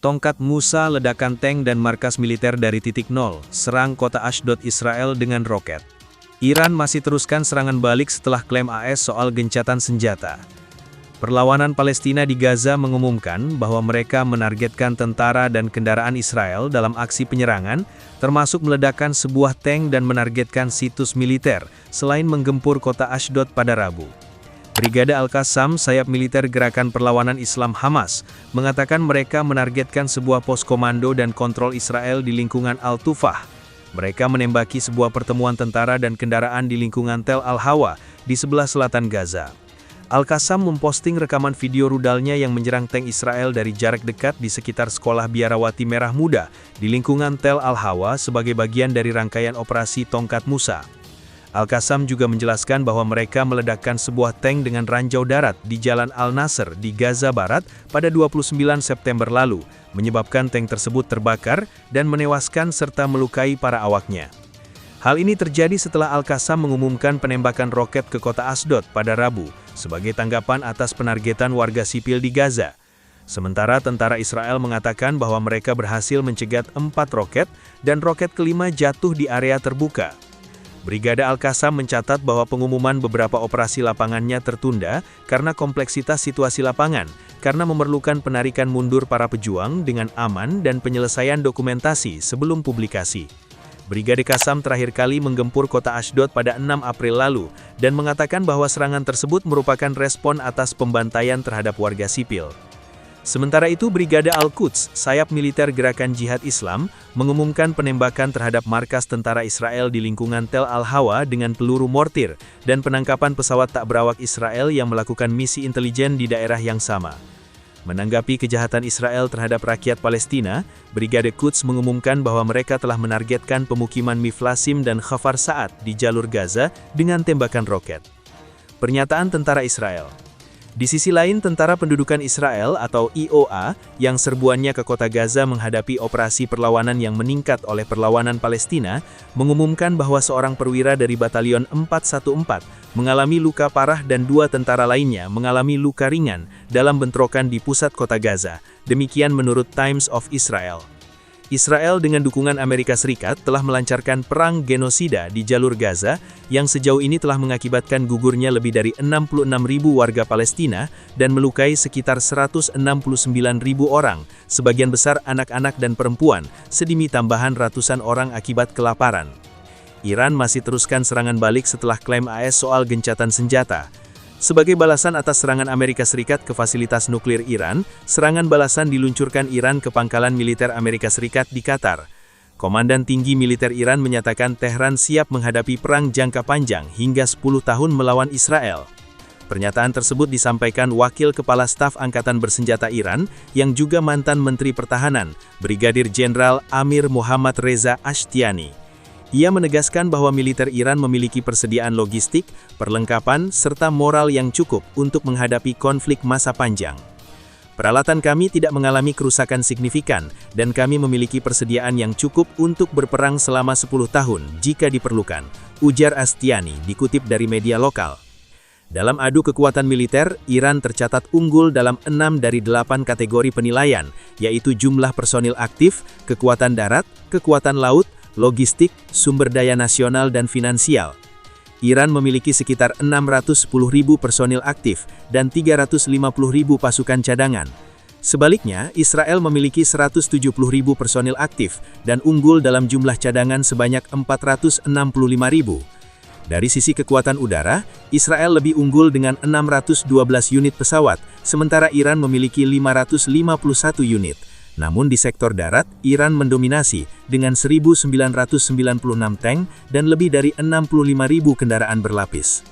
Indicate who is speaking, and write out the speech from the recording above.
Speaker 1: Tongkat Musa, ledakan tank dan markas militer dari titik nol, serang kota Ashdod Israel dengan roket. Iran masih teruskan serangan balik setelah klaim AS soal gencatan senjata. Perlawanan Palestina di Gaza mengumumkan bahwa mereka menargetkan tentara dan kendaraan Israel dalam aksi penyerangan, termasuk meledakkan sebuah tank dan menargetkan situs militer, selain menggempur kota Ashdod pada Rabu. Brigade Al-Qassam, sayap militer Gerakan Perlawanan Islam Hamas, mengatakan mereka menargetkan sebuah pos komando dan kontrol Israel di lingkungan Al-Tufah. Mereka menembaki sebuah pertemuan tentara dan kendaraan di lingkungan Tel Al-Hawa, di sebelah selatan Gaza. Al-Qassam memposting rekaman video rudalnya yang menyerang tank Israel dari jarak dekat di sekitar sekolah biarawati Merah Muda, di lingkungan Tel Al-Hawa sebagai bagian dari rangkaian operasi Tongkat Musa. Al-Qassam juga menjelaskan bahwa mereka meledakkan sebuah tank dengan ranjau darat di Jalan Al-Nasr di Gaza Barat pada 29 September lalu, menyebabkan tank tersebut terbakar dan menewaskan serta melukai para awaknya. Hal ini terjadi setelah Al-Qassam mengumumkan penembakan roket ke kota Ashdod pada Rabu, sebagai tanggapan atas penargetan warga sipil di Gaza. Sementara tentara Israel mengatakan bahwa mereka berhasil mencegat 4 roket, dan roket kelima jatuh di area terbuka. Brigade Al-Qassam mencatat bahwa pengumuman beberapa operasi lapangannya tertunda karena kompleksitas situasi lapangan, karena memerlukan penarikan mundur para pejuang dengan aman dan penyelesaian dokumentasi sebelum publikasi. Brigade Qassam terakhir kali menggempur kota Ashdod pada 6 April lalu, dan mengatakan bahwa serangan tersebut merupakan respon atas pembantaian terhadap warga sipil. Sementara itu, Brigade Al-Quds, sayap militer Gerakan Jihad Islam, mengumumkan penembakan terhadap markas tentara Israel di lingkungan Tel Al-Hawa dengan peluru mortir, dan penangkapan pesawat tak berawak Israel yang melakukan misi intelijen di daerah yang sama. Menanggapi kejahatan Israel terhadap rakyat Palestina, Brigade Quds mengumumkan bahwa mereka telah menargetkan pemukiman Miflasim dan Khafar Sa'ad di jalur Gaza dengan tembakan roket. Pernyataan tentara Israel. Di sisi lain, Tentara Pendudukan Israel atau IOA yang serbuannya ke kota Gaza menghadapi operasi perlawanan yang meningkat oleh perlawanan Palestina, mengumumkan bahwa seorang perwira dari Batalion 414 mengalami luka parah dan 2 tentara lainnya mengalami luka ringan dalam bentrokan di pusat kota Gaza. Demikian menurut Times of Israel. Israel dengan dukungan Amerika Serikat telah melancarkan perang genosida di jalur Gaza yang sejauh ini telah mengakibatkan gugurnya lebih dari 66.000 warga Palestina dan melukai sekitar 169.000 orang, sebagian besar anak-anak dan perempuan, sedimi tambahan ratusan orang akibat kelaparan. Iran masih teruskan serangan balik setelah klaim AS soal gencatan senjata. Sebagai balasan atas serangan Amerika Serikat ke fasilitas nuklir Iran, serangan balasan diluncurkan Iran ke pangkalan militer Amerika Serikat di Qatar. Komandan tinggi militer Iran menyatakan Tehran siap menghadapi perang jangka panjang hingga 10 tahun melawan Israel. Pernyataan tersebut disampaikan Wakil Kepala Staf Angkatan Bersenjata Iran, yang juga mantan Menteri Pertahanan, Brigadir Jenderal Amir Muhammad Reza Ashtiani. Ia menegaskan bahwa militer Iran memiliki persediaan logistik, perlengkapan, serta moral yang cukup untuk menghadapi konflik masa panjang. Peralatan kami tidak mengalami kerusakan signifikan, dan kami memiliki persediaan yang cukup untuk berperang selama 10 tahun jika diperlukan, ujar Ashtiani, dikutip dari media lokal. Dalam adu kekuatan militer, Iran tercatat unggul dalam 6 dari 8 kategori penilaian, yaitu jumlah personil aktif, kekuatan darat, kekuatan laut, logistik, sumber daya nasional dan finansial. Iran memiliki sekitar 610.000 personil aktif dan 350.000 pasukan cadangan. Sebaliknya, Israel memiliki 170.000 personil aktif dan unggul dalam jumlah cadangan sebanyak 465.000. Dari sisi kekuatan udara, Israel lebih unggul dengan 612 unit pesawat, sementara Iran memiliki 551 unit. Namun di sektor darat, Iran mendominasi dengan 1.996 tank dan lebih dari 65.000 kendaraan berlapis.